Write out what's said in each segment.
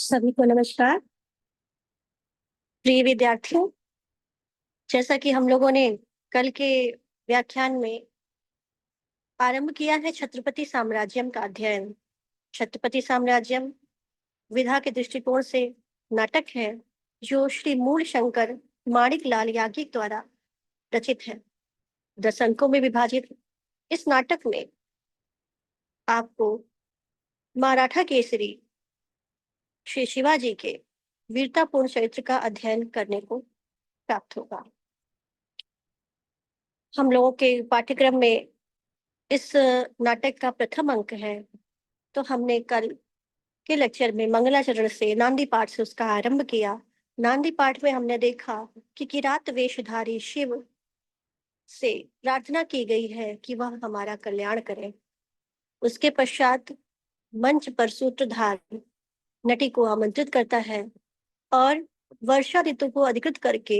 सभी को नमस्कार। प्रिय विद्यार्थियों, जैसा कि हम लोगों ने कल के व्याख्यान में आरंभ किया है छत्रपति साम्राज्यम का अध्ययन। छत्रपति साम्राज्यम विधा के दृष्टिकोण से नाटक है जो श्री मूल शंकर माणिक लाल याज्ञिक द्वारा रचित है। 10 अंकों में विभाजित इस नाटक में आपको मराठा केसरी श्री शिवाजी के वीरतापूर्ण चरित्र का अध्ययन करने को प्राप्त होगा। हम लोगों के पाठ्यक्रम में इस नाटक का प्रथम अंक है, तो हमने कल के लेक्चर में मंगलाचरण से नांदी पाठ से उसका आरंभ किया। नांदी पाठ में हमने देखा कि किरात वेशधारी शिव से प्रार्थना की गई है कि वह हमारा कल्याण करें। उसके पश्चात मंच पर सूत्रधार नटी को आमंत्रित करता है और वर्षा ऋतु को अधिकृत करके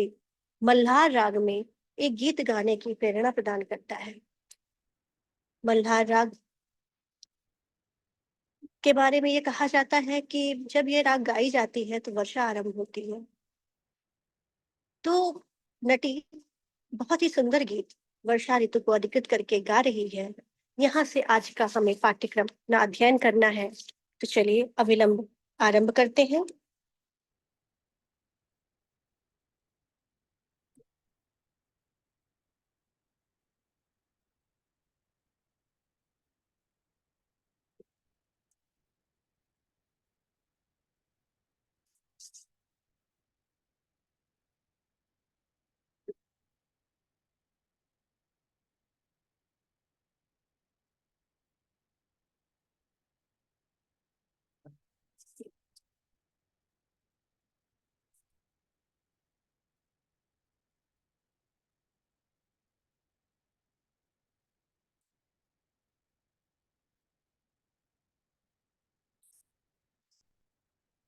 मल्हार राग में एक गीत गाने की प्रेरणा प्रदान करता है। मल्हार राग के बारे में ये कहा जाता है कि जब ये राग गाई जाती है तो वर्षा आरंभ होती है। तो नटी बहुत ही सुंदर गीत वर्षा ऋतु को अधिकृत करके गा रही है। यहाँ से आज का हमें पाठ्यक्रम ना अध्ययन करना है, तो चलिए अविलंब आरंभ करते हैं।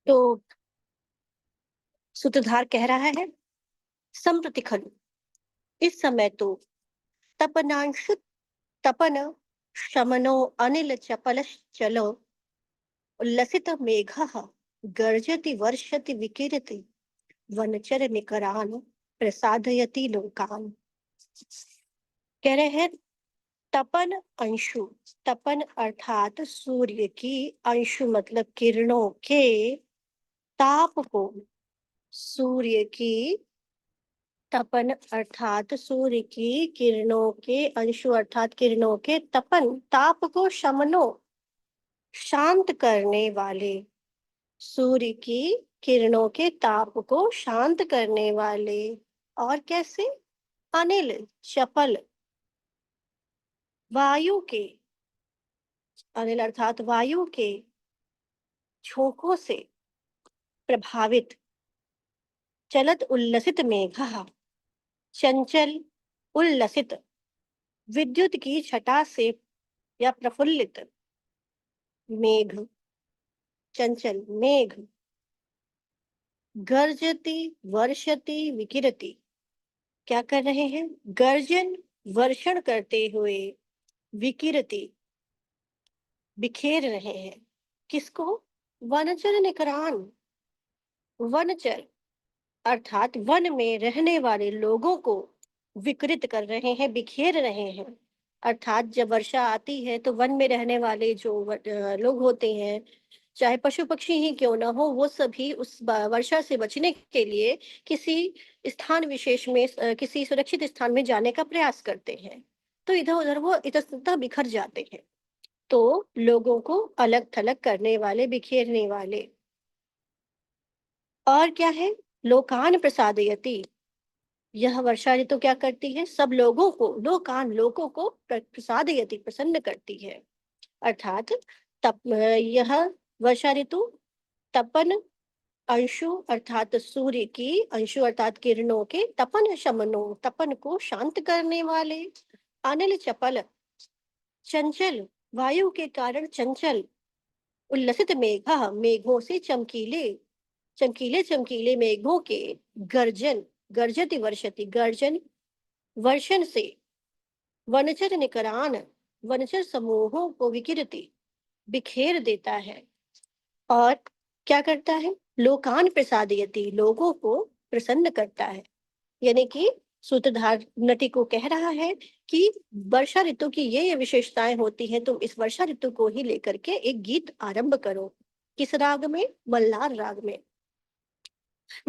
तो सूत्रधार कह रहा है, संप्रति खलु इस समय तो तपनांशु तपन शमनो अनिल चपल चलो उल्लसित मेघः गर्जति वर्षति विकिरति वनचर निकरान प्रसादयति लोकान। कह रहे हैं तपन अंशु, तपन अर्थात सूर्य की, अंशु मतलब किरणों के, ताप को, सूर्य की तपन अर्थात सूर्य की किरणों के, अंशु अर्थात किरणों के, तपन ताप को शमनो शांत करने वाले, सूर्य की किरणों के ताप को शांत करने वाले। और कैसे? अनिल चपल वायु के, अनिल अर्थात वायु के झोंकों से प्रभावित, चलत उल्लसित मेघः चंचल उल्लसित, विद्युत की छटा से या प्रफुल्लित मेघ, चंचल मेघ, गर्जती वर्षति विकिरति, क्या कर रहे हैं? गर्जन वर्षण करते हुए, विकिरति बिखेर रहे हैं। किसको? वनचर निकरान, वनचर अर्थात वन में रहने वाले लोगों को विकृत कर रहे हैं, बिखेर रहे हैं। अर्थात जब वर्षा आती है तो वन में रहने वाले जो लोग होते हैं, चाहे पशु पक्षी ही क्यों ना हो, वो सभी उस वर्षा से बचने के लिए किसी स्थान विशेष में, किसी सुरक्षित स्थान में जाने का प्रयास करते हैं। तो इधर उधर वो इतस्ततः बिखर जाते हैं। तो लोगों को अलग थलग करने वाले, बिखेरने वाले। और क्या है? लोकान प्रसादयति, यह वर्षा ऋतु क्या करती है? सब लोगों को, लोकान लोगों को प्रसादयति प्रसन्न करती है। अर्थात तप यह वर्षा ऋतु तपन अंशु अर्थात सूर्य की, अंशु अर्थात किरणों के, तपन शमनो तपन को शांत करने वाले, अनिल चपल चंचल वायु के कारण चंचल, उल्लसित मेघा मेघों से चमकीले, चमकीले चमकीले मेघों के, गर्जन गर्जति वर्षति गर्जन वर्षण से, वनचर निकरान वनचर समूहों को विकिरति बिखेर देता है। और क्या करता है? लोकान प्रसादयति, लोगों को प्रसन्न करता है। यानी कि सूत्रधार नटी को कह रहा है कि वर्षा ऋतु की ये विशेषताएं होती हैं, तुम इस वर्षा ऋतु को ही लेकर के एक गीत आरंभ करो। किस राग में? मल्लार राग में।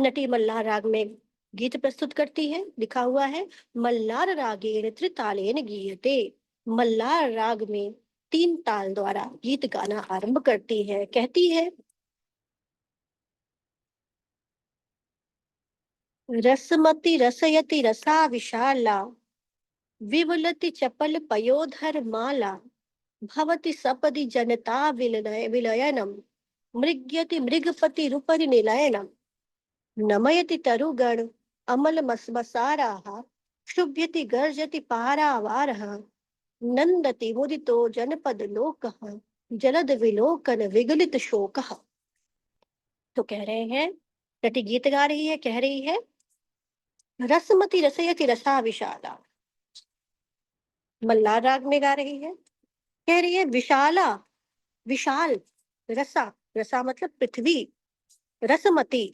नटी मल्लार राग में गीत प्रस्तुत करती है। लिखा हुआ है मल्लार रागेण त्रितालेन गीयते। मल्लार राग में 3 ताल द्वारा गीत गाना आरंभ करती है। कहती है रसमति रसयति रसा विशाला, विवलति चपल पयोधर माला, भवति सपदि जनता विलयनम, मृग्यति मृगपति रूपरि निलयनम, नमयति तरुगण अमल मसाराः, शुभ्यति गर्जति पारावारः, नंदति मुदितो जनपद लोकः, जलद विलोकन विगलित शोकः। तो कह रहे हैं, नटी गीत गा रही है, कह रही है रसमति रसयति रसा विशाला, मल्लार राग में गा रही है। कह रही है विशाला, विशाल, रसा, रसा मतलब पृथ्वी, रसमती,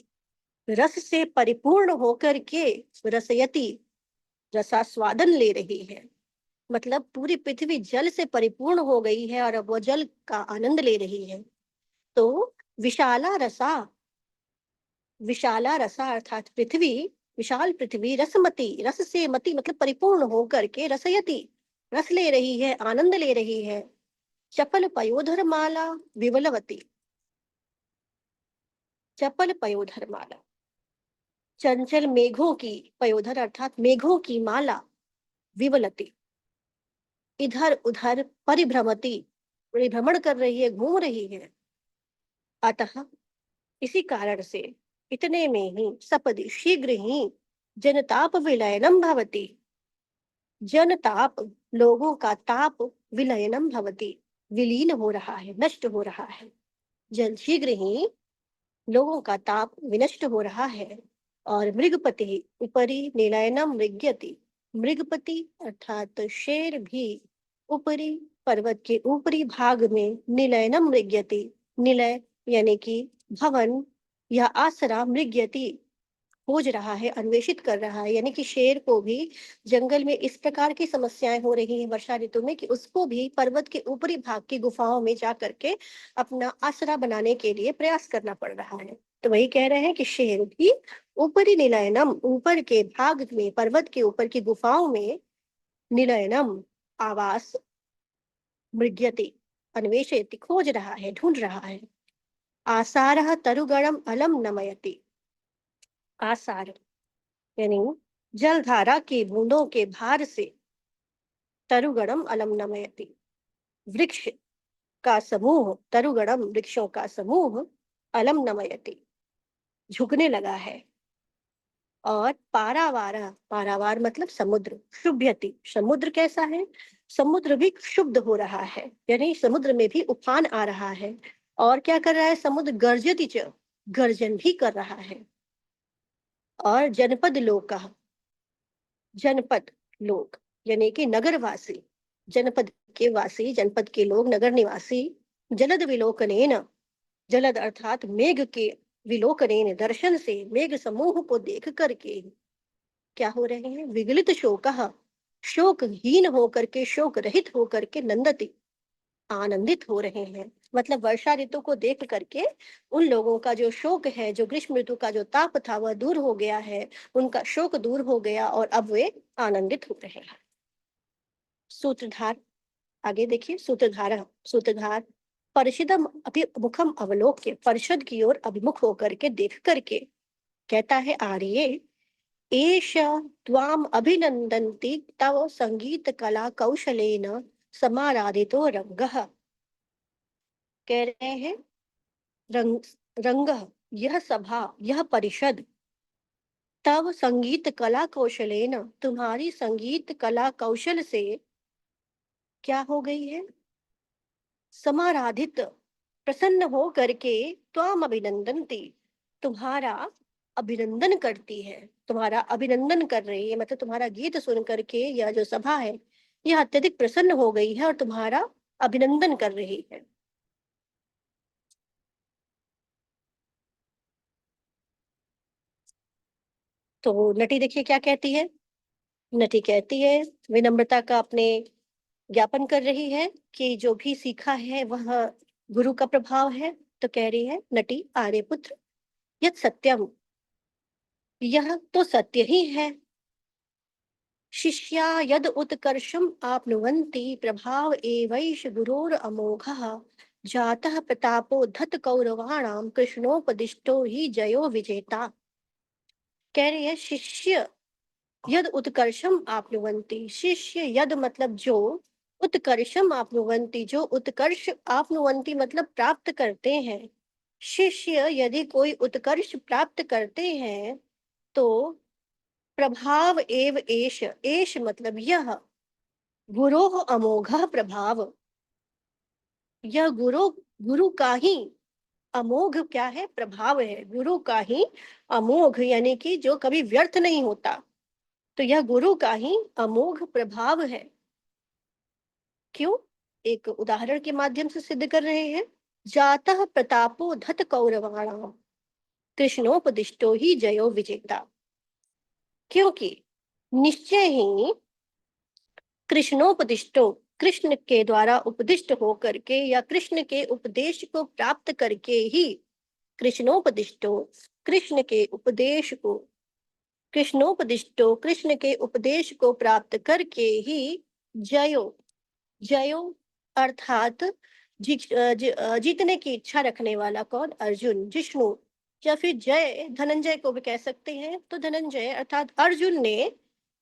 रस से परिपूर्ण होकर के, रसयति, रसास्वादन ले रही है। मतलब पूरी पृथ्वी जल से परिपूर्ण हो गई है और अब वो जल का आनंद ले रही है। तो विशाला रसा, विशाला रसा अर्थात पृथ्वी, विशाल पृथ्वी, रसमती, रस से मति मतलब परिपूर्ण होकर के, रसयति, रस ले रही है, आनंद ले रही है। चपल पयोधर माला विवलवती, चपल पयोधर माला, चंचल मेघों की, पयोधर अर्थात मेघों की माला, विवलती, इधर उधर परिभ्रमती, परिभ्रमण कर रही है, घूम रही है। अतः इसी कारण से इतने में ही सपदि शीघ्र ही जनताप विलयनम भवती, जनताप लोगों का ताप, विलयनम भवती विलीन हो रहा है, नष्ट हो रहा है। जल शीघ्र ही लोगों का ताप विनष्ट हो रहा है। और मृगपति उपरि निलयनम मृग्यति, मृगपति अर्थात शेर भी ऊपरी, पर्वत के ऊपरी भाग में, निलयनम मृग्यति, निलय यानी कि भवन या आसरा, मृग्यति खोज रहा है, अन्वेषित कर रहा है। यानी कि शेर को भी जंगल में इस प्रकार की समस्याएं हो रही हैं वर्षा ऋतु में कि उसको भी पर्वत के ऊपरी भाग की गुफाओं में जा करके अपना आसरा बनाने के लिए प्रयास करना पड़ रहा है। तो वही कह रहे हैं कि शेर भी ऊपरी निलयनम, ऊपर के भाग में, पर्वत के ऊपर की गुफाओं में, निलयनम आवास, मृग्यति अन्वेषयति खोज रहा है, ढूंढ रहा है। आसारः तरुगणम अलम नमयति, आसार यानी जलधारा की बूंदों के भार से, तरुगणम अलम नमयति वृक्ष का समूह, तरुगणम वृक्षों का समूह, अलम नमयति झुकने लगा है। और पारावारा, पारावार मतलब समुद्र, शुभ्यति समुद्र कैसा है? समुद्र भी शुद्ध हो रहा है, यानी समुद्र में भी उफान आ रहा है। और क्या कर रहा है समुद्र? गर्जति च, गर्जन भी कर रहा है। और जनपद लोक, जनपद लोग यानी कि नगरवासी, जनपद के वासी, जनपद के लोग, नगर निवासी, जलद विलोकनेन, जलद अर्थात मेघ के, विलोकनेन दर्शन से, मेघ समूह को देख करके क्या हो रहे हैं? विगलित शोक, शोकहीन होकर के, शोक रहित होकर के, नंदति आनंदित हो रहे हैं। मतलब वर्षा ऋतु को देख करके उन लोगों का जो शोक है, जो ग्रीष्म ऋतु का जो ताप था, वह दूर हो गया है, उनका शोक दूर हो गया और अब वे आनंदित हो रहे हैं। सूत्रधार आगे देखिए, सूत्रधार, सूत्रधार परिषदम अभिमुखम अवलोक्य, परिषद की ओर अभिमुख होकर के, देख करके कहता है आर्ये एष त्वाम अभिनंदन्ति तव संगीत कला कौशलेन समाराधितो रंगः। कह रहे हैं रंग, रंग, यह सभा, यह परिषद, तब संगीत कला कौशलेन, तुम्हारी संगीत कला कौशल से क्या हो गई है? समाराधित, प्रसन्न हो करके, त्वाम अभिनंदनती, तुम्हारा अभिनंदन करती है, तुम्हारा अभिनंदन कर रही है। मतलब तुम्हारा गीत सुन करके यह जो सभा है, यह अत्यधिक प्रसन्न हो गई है और तुम्हारा अभिनंदन कर रही है। तो नटी देखिए क्या कहती है। नटी कहती है, विनम्रता का अपने ज्ञापन कर रही है कि जो भी सीखा है वह गुरु का प्रभाव है। तो कह रही है नटी, आर्यपुत्र, यत् सत्यम, यह तो सत्य ही है। शिष्या यद उत्कर्षम आप्नुवन्ति प्रभाव एवैष गुरोर अमोघः जातः प्रतापो धत कौरवाणाम कृष्णोपदिष्टो ही जयो विजेता। कह रही है शिष्य यद उत्कर्षम आप्नुवन्ति, शिष्य यद मतलब जो, उत्कर्षम आप्नुवन्ति जो उत्कर्ष, आप्नुवन्ति मतलब प्राप्त करते हैं। शिष्य यदि कोई उत्कर्ष प्राप्त करते हैं तो प्रभाव एव एष, एष मतलब यह, गुरोः अमोघः प्रभाव, यह गुरु, गुरु का ही अमोघ क्या है, प्रभाव है। गुरु का ही अमोघ यानी कि जो कभी व्यर्थ नहीं होता, तो यह गुरु का ही अमोघ प्रभाव है। क्यों? एक उदाहरण के माध्यम से सिद्ध कर रहे हैं। जातः प्रतापो धत कौरवाणाम कृष्णोपदिष्टो ही जयो विजेता। क्योंकि निश्चय ही कृष्णोपदिष्टो, कृष्ण के द्वारा उपदिष्ट होकर के या कृष्ण के उपदेश को प्राप्त करके ही, कृष्णोपदिष्टो, कृष्ण के उपदेश को, कृष्णोपदिष्टो कृष्ण के उपदेश को प्राप्त करके ही जयो, जयो अर्थात जीतने की इच्छा रखने वाला कौन, अर्जुन, जिष्णु, या फिर जय धनंजय को भी कह सकते हैं। तो धनंजय अर्थात अर्जुन ने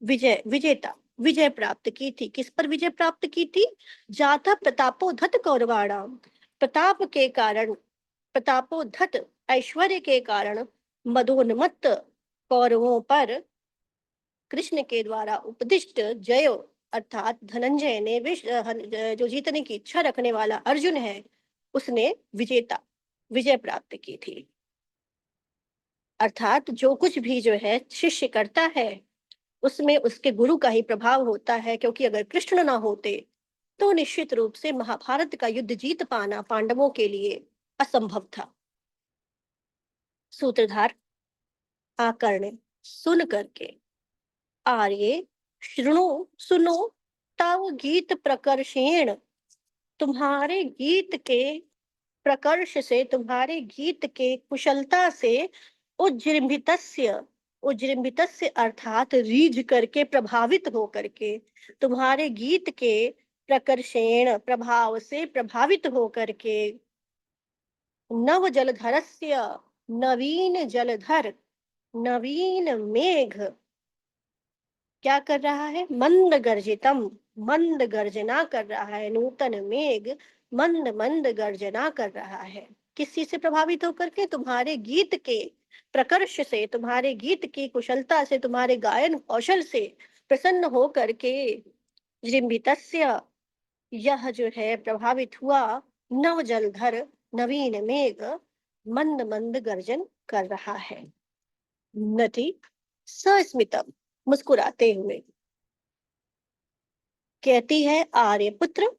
विजय, विजेता, विजय प्राप्त की थी। किस पर विजय प्राप्त की थी? जाता प्रतापो धत कौरवाणाम, प्रताप के कारण, प्रतापो धत ऐश्वर्य के कारण मदोन्मत्त कौरवों पर कृष्ण के द्वारा उपदिष्ट जयो अर्थात धनंजय ने जो जीतने की इच्छा रखने वाला अर्जुन है उसने विजेता, विजय प्राप्त की थी। अर्थात जो कुछ भी जो है शिष्य करता है उसमें उसके गुरु का ही प्रभाव होता है, क्योंकि अगर कृष्ण ना होते तो निश्चित रूप से महाभारत का युद्ध जीत पाना पांडवों के लिए असंभव था। सूत्रधार आकर्ण सुन करके, आर्य शृणु सुनो, तव गीत प्रकर्षेण, तुम्हारे गीत के प्रकर्ष से, तुम्हारे गीत के कुशलता से, उज्जृंभितस्य, उज्जृंभितस्य अर्थात रीझ करके, प्रभावित हो करके, तुम्हारे गीत के प्रकर्षेण प्रभाव से प्रभावित हो करके, नव जलधरस्य, नवीन जलधर, नवीन मेघ क्या कर रहा है, मंद गर्जितम, मंद गर्जना कर रहा है, नूतन मेघ मंद मंद गर्जना कर रहा है। किस चीज से प्रभावित होकर के? तुम्हारे गीत के प्रकर्ष से, तुम्हारे गीत की कुशलता से, तुम्हारे गायन कौशल से प्रसन्न हो करके, जृंभितस्य यह जो है प्रभावित हुआ, नव जलधर नवीन मेघ मंद मंद गर्जन कर रहा है। नटी सस्मितम मुस्कुराते हुए कहती है, आर्यपुत्र,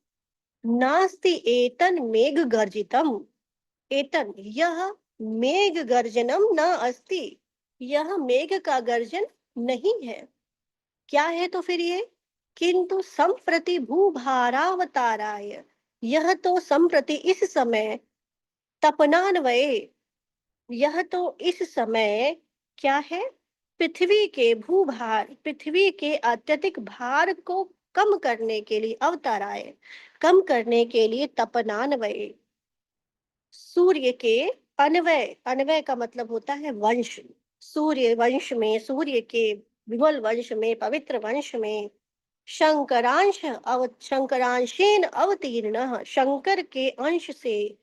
नास्ति एतन मेघ गर्जितम, एतन यह मेघ गर्जनम न अस्ति, यह मेघ का गर्जन नहीं है। क्या है तो फिर ये? किंतु संप्रति भूभारावताराय, यह तो संप्रति इस समय, तपनान्वये, यह तो इस समय क्या है, पृथ्वी के भूभार, पृथ्वी के अत्यधिक भार को कम करने के लिए, अवतार आए, कम करने के लिए, तपनान्वय, सूर्य के अन्वय, अन्वय का मतलब होता है वंश, सूर्य वंश में, सूर्य के विमल वंश में, पवित्र वंश में, शंकरांश शंकरांशेन अवतीर्ण, शंकर के अंश से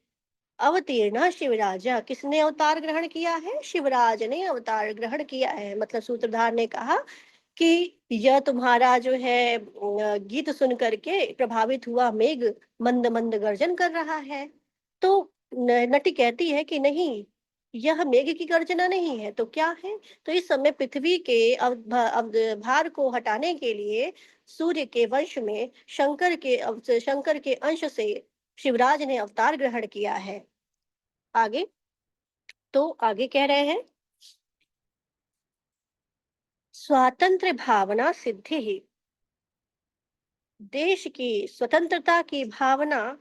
अवतीर्ण, शिवराजा, किसने अवतार ग्रहण किया है? शिवराज ने अवतार ग्रहण किया है। मतलब सूत्रधार ने कहा कि यह तुम्हारा जो है गीत सुन करके प्रभावित हुआ मेघ मंद मंद गर्जन कर रहा है। तो नटी कहती है कि नहीं, यह मेघ की गर्जना नहीं है, तो क्या है? तो इस समय पृथ्वी के भार को हटाने के लिए सूर्य के वंश में शंकर के अंश से शिवराज ने अवतार ग्रहण किया है। आगे, तो आगे कह रहे हैं, स्वातंत्र्य भावना सिद्धि ही, देश की स्वतंत्रता की भावना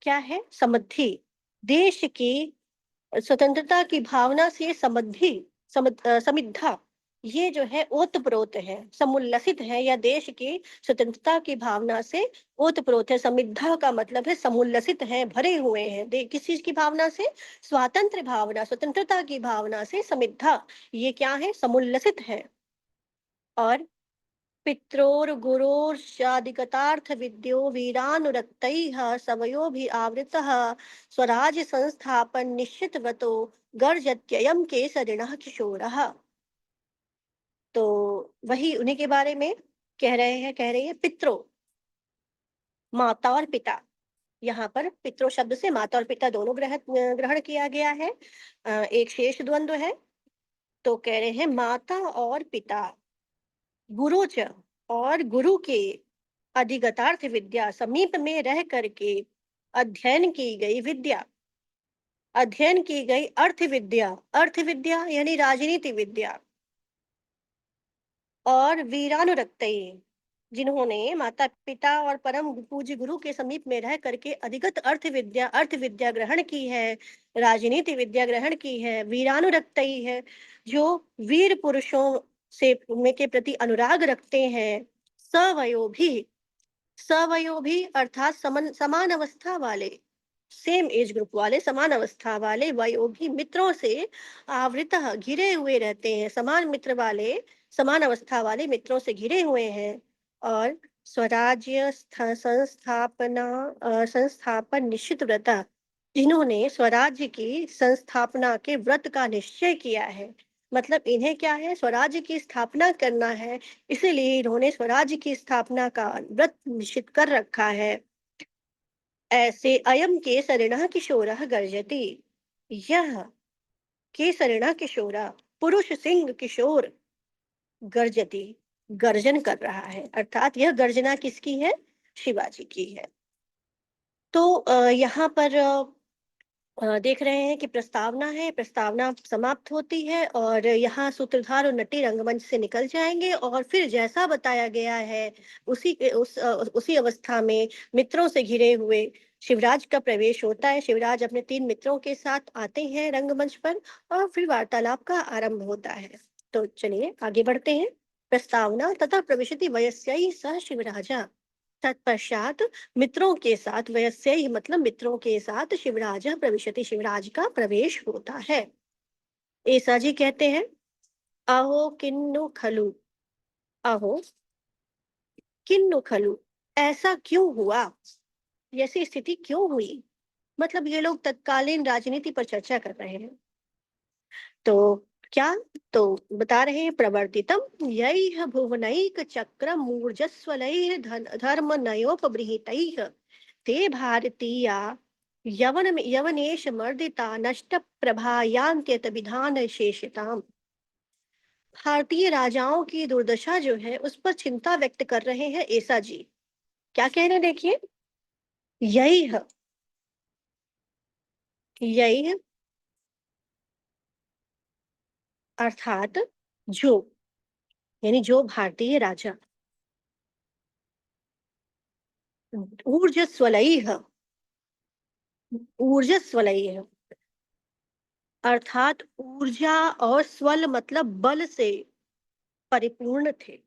क्या है? समृद्धि। देश की स्वतंत्रता की भावना से समृद्धि, समिद्धा, ये जो है ओतप्रोत है, समुल्लसित है, या देश की स्वतंत्रता की भावना से ओतप्रोत है। समिद्धा का मतलब है समुल्लसित है, भरे हुए हैं। किस चीज की भावना से? स्वातंत्र्य भावना, स्वतंत्रता की भावना से समिद्धा, ये क्या है? समुल्लसित है। और पित्रोर्गुरोर्शादिगतार्थ विद्यो वीरानुरक्तैः सवयोभिरावृतः स्वराज्य संस्थापन निश्चितवतो गर्जत्ययं केसरिणः किशोरः। तो वही उन्हीं के बारे में कह रही है। पित्रो, माता और पिता, यहाँ पर पितृ शब्द से माता और पिता दोनों ग्रहण किया गया है। एक शेष द्वंद्व है, तो कह रहे हैं माता और पिता, गुरुच, और गुरु के, अधिगतार्थ विद्या, समीप में रह करके अध्ययन की गई विद्या, अध्ययन की गई अर्थ विद्या, अर्थ विद्या यानी राजनीति विद्या, और वीरानुरक्तये, जिन्होंने माता पिता और परम पूज्य गुरु के समीप में रह करके अधिगत अर्थ विद्या ग्रहण की है, राजनीति विद्या ग्रहण की है। वीरानुरक्तई है, जो वीर पुरुषों से में के प्रति अनुराग रखते हैं। सवयोभी, सवयोभी अर्थात समान अवस्था वाले, सेम एज ग्रुप वाले, समान अवस्था वाले, वयोभी मित्रों से आवृत, घिरे हुए रहते हैं। समान मित्र वाले, समान अवस्था वाले मित्रों से घिरे हुए हैं। और स्वराज्य संस्थापन निश्चित व्रत, जिन्होंने स्वराज्य की संस्थापना के व्रत का निश्चय किया है। मतलब इन्हें क्या है? स्वराज्य की स्थापना करना है, इसीलिए इन्होंने स्वराज्य की स्थापना का व्रत निश्चित कर रखा है। ऐसे अयम केसरिणः किशोरः गर्जति, यह केसरिणः किशोरा, पुरुष सिंह किशोर, गर्जति, गर्जन कर रहा है। अर्थात यह गर्जना किसकी है? शिवाजी की है। तो यहाँ पर देख रहे हैं कि प्रस्तावना है, प्रस्तावना समाप्त होती है और यहाँ सूत्रधार और नटी रंगमंच से निकल जाएंगे, और फिर जैसा बताया गया है उसी अवस्था में मित्रों से घिरे हुए शिवराज का प्रवेश होता है। शिवराज अपने 3 मित्रों के साथ आते हैं रंगमंच पर, और फिर वार्तालाप का आरंभ होता है। तो चलिए आगे बढ़ते हैं। प्रस्तावना तथा प्रविशति वयस्यै सह शिवराजा, तत्पश्चात मित्रों के साथ, वयस्य ही मतलब मित्रों के साथ, शिवराज प्रविशति, शिवराज का प्रवेश होता है। ऐसा जी कहते हैं, अहो किन्नु खलु, अहो किन्नु खलु, ऐसा क्यों हुआ, ऐसी स्थिति क्यों हुई। मतलब ये लोग तत्कालीन राजनीति पर चर्चा कर रहे हैं। तो क्या, तो बता रहे हैं, प्रवर्तितम यैह भुवनैक चक्र मूर्जस्वलैः धर्म नयोपबृहितैः ते भारतीया यवनेश मर्दिता नष्ट प्रभायांत्यत विधान शेषिताम। भारतीय राजाओं की दुर्दशा जो है उस पर चिंता व्यक्त कर रहे हैं ऐसा जी। क्या कह रहे हैं देखिए, यही है, यही है अर्थात जो, यानी जो भारतीय राजा, ऊर्जस्वलैः, ऊर्जस्वलैः अर्थात ऊर्जा, और स्वल मतलब बल से परिपूर्ण थे।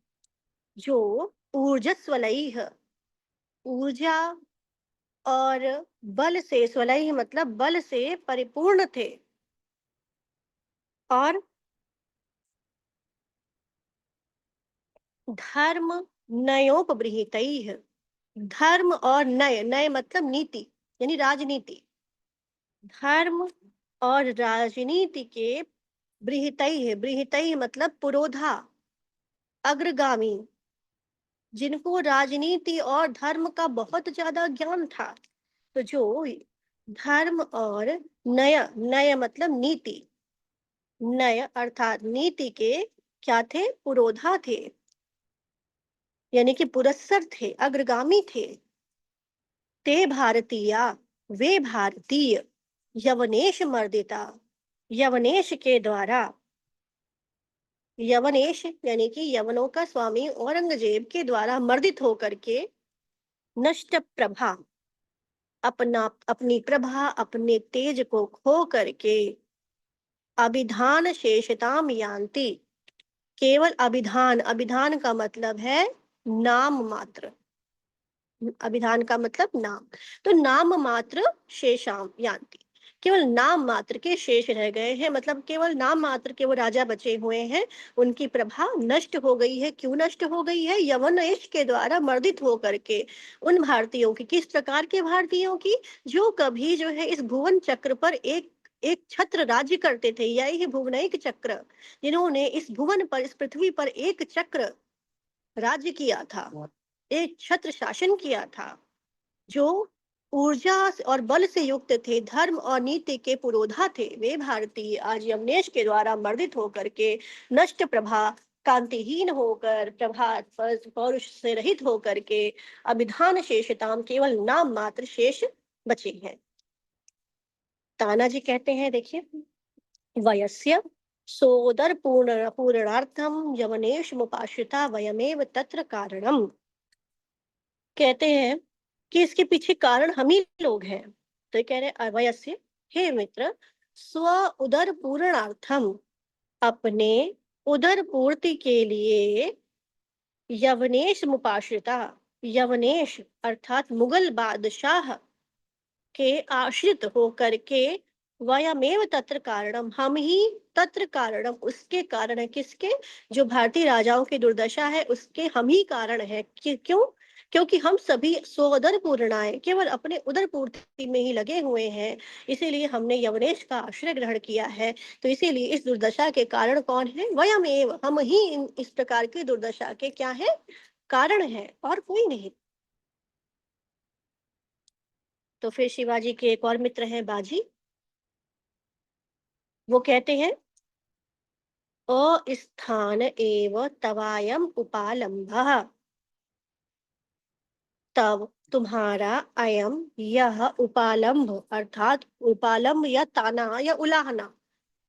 जो ऊर्जस्वलैः, ऊर्जा और बल से, स्वलैः मतलब बल से परिपूर्ण थे। और धर्म नयोपबृहितैः, धर्म और नय, नय मतलब नीति यानी राजनीति, धर्म और राजनीति के बृहितैः, बृहितैः मतलब पुरोधा, अग्रगामी, जिनको राजनीति और धर्म का बहुत ज्यादा ज्ञान था। तो जो धर्म और नय, नय मतलब नीति, नय अर्थात नीति के क्या थे? पुरोधा थे, यानी कि पुरस्सर थे, अग्रगामी थे। ते भारतीया, वे भारतीय, यवनेश मर्दिता, यवनेश के द्वारा, यवनेश यानी कि यवनों का स्वामी औरंगजेब के द्वारा मर्दित होकर के नष्ट प्रभा, अपनी प्रभा, अपने तेज को खो करके अभिधान शेषताम यान्ति, केवल अभिधान, अभिधान का मतलब है नाम मात्र, अभिधान का मतलब नाम, तो नाम मात्र शेषाम यान्ति, केवल नाम मात्र के शेष रह गए हैं, मतलब केवल नाम मात्र के वो राजा बचे हुए हैं, उनकी प्रभा नष्ट हो गई है। क्यों नष्ट हो गई है? यवनेश के द्वारा मर्दित होकर के। उन भारतीयों की, किस प्रकार के भारतीयों की? जो कभी जो है इस भुवन चक्र पर एक एक छत्र राज्य करते थे, यही है भुवनैक चक्र, जिन्होंने इस भुवन पर, इस पृथ्वी पर एक चक्र राज्य किया था, एक छत्र शासन किया था, जो ऊर्जा और बल से युक्त थे, धर्म और नीति के पुरोधा थे, वे भारतीय आज यवनेश के द्वारा मर्दित होकर के नष्ट प्रभा, कांतिहीन होकर, प्रभा पौरुष से रहित होकर के अभिधान शेषताम, केवल नाम मात्र शेष बचे हैं। तानाजी कहते हैं, देखिए, वयस्य सोदर पूर्णार्थम यवनेश मुपाश्रिता वयमेव तत्र कारणम, कहते हैं कि इसके पीछे कारण हम ही लोग हैं। तो ये कह रहे अवयस्य, हे मित्र, स्व उदर पूर्णार्थम, अपने उदर पूर्ति के लिए यवनेश मुपाश्रिता, यवनेश अर्थात मुगल बादशाह के आश्रित होकर के वयमेव तत्र कारणम, हम ही तत्र कारणम, उसके कारण है, किसके? जो भारतीय राजाओं की दुर्दशा है उसके हम ही कारण है। क्यों? क्योंकि हम सभी सोदर पूर्णाएं केवल अपने उदर पूर्ति में ही लगे हुए हैं, इसीलिए हमने यवनेश का आश्रय ग्रहण किया है। तो इसीलिए इस दुर्दशा के कारण कौन है? वयमेव, हम ही इस प्रकार की दुर्दशा के क्या है? कारण है, और कोई नहीं। तो फिर शिवाजी के एक और मित्र हैं बाजी, वो कहते हैं अस्थान एव तवायम उपालंभः, तब तुम्हारा अयम यह उपालंभ, अर्थात उपालंभ या ताना या उलाहना,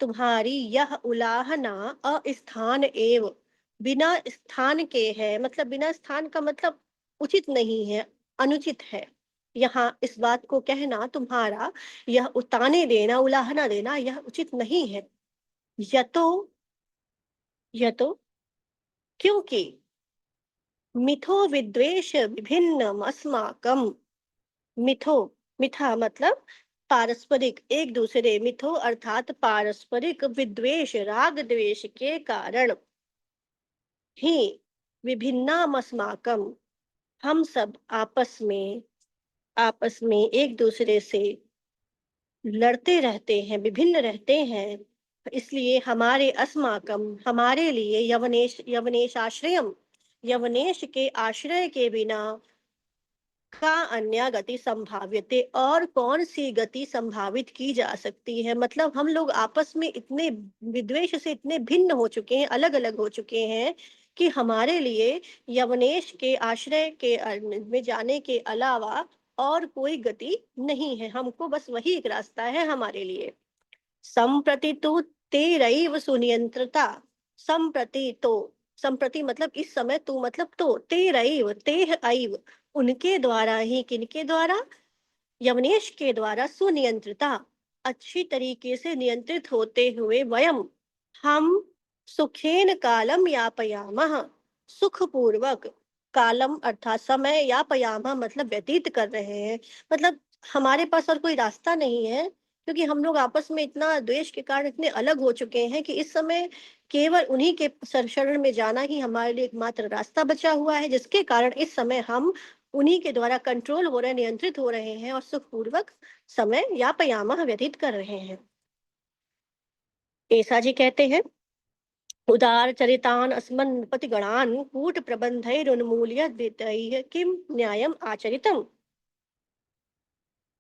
तुम्हारी यह उलाहना अस्थान एव, बिना स्थान के है, मतलब बिना स्थान का मतलब उचित नहीं है, अनुचित है। यहाँ इस बात को कहना, तुम्हारा यह उताने देना, उलाहना देना, यह उचित नहीं है। यतो, यतो, क्योंकि मिथो विद्वेष विभिन्न अस्माकम, मिथो, मिथा मतलब पारस्परिक, एक दूसरे, मिथो अर्थात पारस्परिक विद्वेष, राग द्वेष के कारण ही विभिन्नामस्माकम, हम सब आपस में एक दूसरे से लड़ते रहते हैं, विभिन्न रहते हैं, इसलिए हमारे अस्माकम, हमारे लिए यवनेश आश्रयम, यवनेश के आश्रय के बिना का अन्य गति संभाव्यते, और कौन सी गति संभावित की जा सकती है? मतलब हम लोग आपस में इतने विद्वेष से इतने भिन्न हो चुके हैं, अलग अलग हो चुके हैं, कि हमारे लिए यवनेश के आश्रय के में जाने के अलावा और कोई गति नहीं है, हमको बस वही एक रास्ता है हमारे लिए। संप्रति तो तेरैव सुनियंत्रता, संप्रति तो, संप्रति मतलब इस समय, तू मतलब तो, तेरैव तेह ऐव, उनके द्वारा ही, किनके द्वारा? यवनेश के द्वारा, सुनियंत्रिता, अच्छी तरीके से नियंत्रित होते हुए, वयम, हम सुखेन कालम यापयामः, सुखपूर्वक, कालम अर्थात समय, यापयामः मतलब व्यतीत कर रहे हैं, मतलब हमारे पास और कोई रास्ता नहीं है, क्योंकि हम लोग आपस में इतना द्वेष के कारण इतने अलग हो चुके हैं कि इस समय केवल उन्हीं के शरण में जाना ही हमारे लिए एकमात्र रास्ता बचा हुआ है, जिसके कारण इस समय हम उन्हीं के द्वारा कंट्रोल हो रहे, नियंत्रित हो रहे हैं, और सुखपूर्वक समय यापयामः व्यतीत कर रहे हैं। ऐसा जी कहते हैं, उदार चरितान अस्मन् नृपतिगणान् कूट प्रबंधैरुन्मूल्य द्वितैः किम न्यायम आचरितम,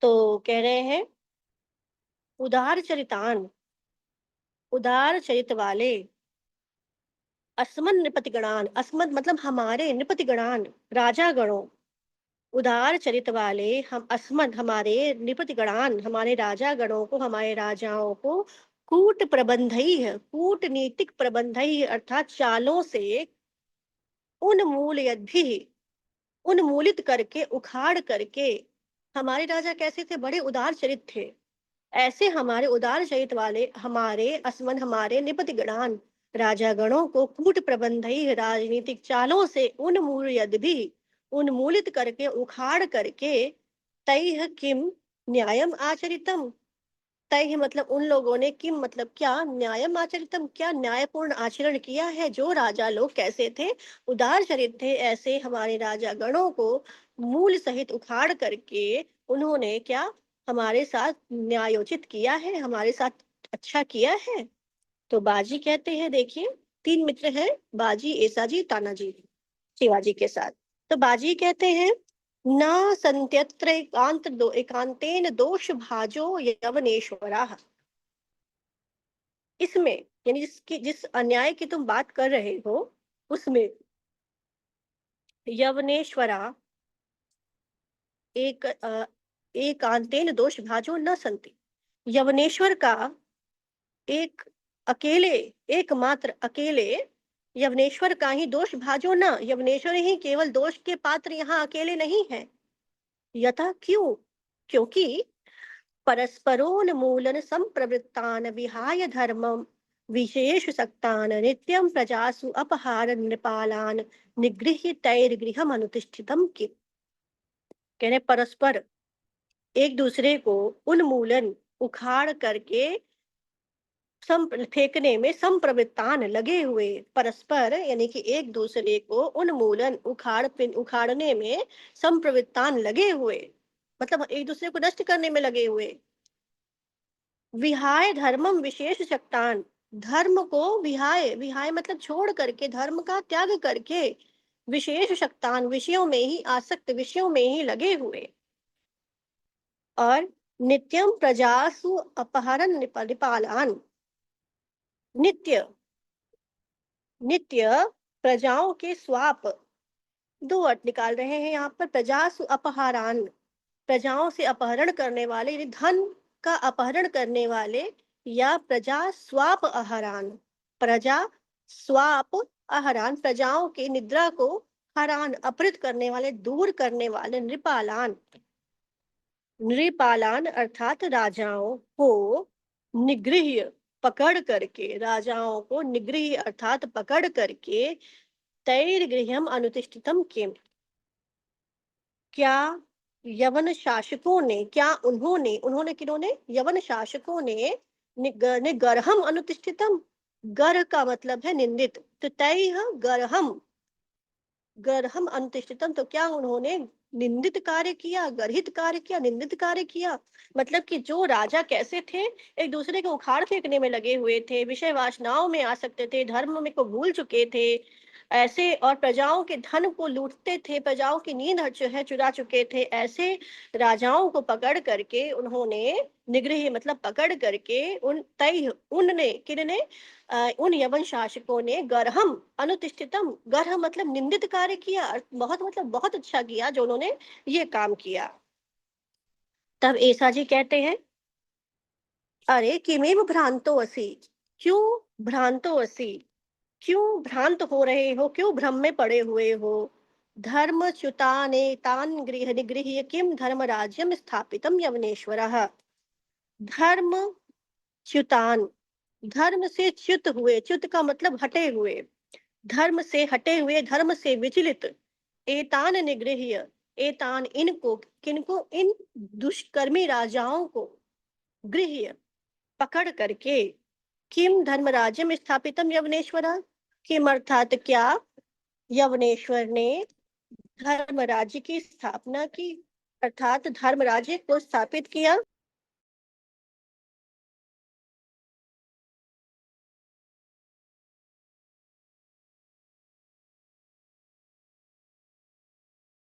तो कह रहे हैं उदार चरितान, उदार चरित वाले, अस्मन नृपतिगणान, अस्मद मतलब हमारे, नृपतिगणान राजा गणों, उदार चरित वाले हम, अस्मद हमारे, नृपतिगणान हमारे राजा गणों को, हमारे राजाओं को, कूट प्रबंधई है, कूटनीतिक प्रबंधई अर्थात चालों से उन्मूलित करके, उखाड़ करके। हमारे राजा कैसे थे? बड़े उदार चरित थे। ऐसे हमारे उदार चरित वाले हमारे निपतिगणान राजागणों को कूट प्रबंधई राजनीतिक चालों से उन्मूलित करके, उखाड़ करके, तैह किम न्यायम आचरितम, तय मतलब उन लोगों ने, किम मतलब क्या, न्यायम आचरितम क्या न्यायपूर्ण आचरण किया है। जो राजा लोग कैसे थे? उदार चरित थे। ऐसे हमारे राजा गणों को मूल सहित उखाड़ करके उन्होंने क्या हमारे साथ न्यायोचित किया है, हमारे साथ अच्छा किया है। तो बाजी कहते हैं, देखिए 3 मित्र हैं, बाजी, ऐसाजी, तानाजी, शिवाजी के साथ। तो बाजी कहते हैं, न संत्यत्र एकांतेन दोष भाजो यवनेश्वराः। इसमें यानी जिस अन्याय की तुम बात कर रहे हो उसमें यवनेश्वरा एकांतेन दोष भाजो न संति। यवनेश्वर का एक अकेले, एकमात्र अकेले यवनेश्वर का ही दोष भाजो न, यवनेश्वर ही केवल दोष के पात्र यहाँ अकेले नहीं है। यथा क्यों? क्योंकि परस्परोन्मूलन संप्रवृत्तान विहाय धर्मम विशेष सक्तान नित्यं प्रजासु अपहार नृपालान निगृह्य तैर्गृहम अनुतिष्ठितम किम। कहने परस्पर एक दूसरे को उन्मूलन, उखाड़ करके फेंकने में संप्रवृत्तान लगे हुए, परस्पर यानी कि एक दूसरे को उन्मूलन, उखाड़ने में संप्रवृत्तान लगे हुए, मतलब एक दूसरे को नष्ट करने में लगे हुए। विहाय धर्मम विशेष शक्तान, धर्म को विहाय मतलब छोड़ करके, धर्म का त्याग करके, विशेष शक्तान विषयों में ही आसक्त, विषयों में ही लगे हुए। और नित्यम प्रजासु अपहरण निपालान, नित्य नित्य प्रजाओं के स्वाप, 2 अर्थ निकाल रहे हैं यहाँ पर। प्रजासु अपहरान, प्रजाओं से अपहरण करने वाले, यानी धन का अपहरण करने वाले, या प्रजा स्वाप आहरान, प्रजा स्वाप आहरान, प्रजाओं की निद्रा को हरान, अपहृत करने वाले, दूर करने वाले, नृपालान, नृपालान अर्थात राजाओं को निगृह्य, पकड़ करके, राजाओं को निगृह्य अर्थात पकड़ करके, तैर्गृह्यम अनुतिष्ठितम किम, क्या यवन शासकों ने, क्या उन्होंने, उन्होंने किन्होंने, यवन शासकों ने निगर्हम अनुतिष्ठितम, गर्ह का मतलब है निंदित, तो तैह गर्हम, गर्हम अनुतिष्ठितम, तो क्या उन्होंने निंदित कार्य किया, गर्हित कार्य किया, निंदित कार्य किया। मतलब कि जो राजा कैसे थे? एक दूसरे को उखाड़ फेंकने में लगे हुए थे, विषय वासनाओं में आ सकते थे, धर्म में को भूल चुके थे ऐसे, और प्रजाओं के धन को लूटते थे, प्रजाओं की नींद जो है चुरा चुके थे। ऐसे राजाओं को पकड़ करके उन्होंने, निगृह मतलब पकड़ करके, उनने किन्ने, उन यवन शासकों ने गर्हम अनुतिष्ठितम, गर्ह मतलब निंदित कार्य किया, बहुत मतलब बहुत अच्छा किया जो उन्होंने ये काम किया। तब ऐसा जी कहते हैं, अरे किमेव भ्रांतो असि, क्यों भ्रांतो असि, क्यों भ्रांत हो रहे हो, क्यों भ्रम में पड़े हुए हो। धर्मच्युताने तान गृह निगृह्य किम धर्म राज्यम स्थापितम यवनेश्वरः। धर्म च्युतान, धर्म से च्युत हुए, च्युत का मतलब हटे हुए, धर्म से हटे हुए, धर्म से विचलित, एतान निगृह्य, एतान इनको, किनको, इन दुष्कर्मी राजाओं को, गृह्य पकड़ करके, किम धर्मराज्य में स्थापितम यवनेश्वरा, किम अर्थात क्या, यवनेश्वर ने धर्म राज्य की स्थापना की, अर्थात धर्म राज्य को स्थापित किया।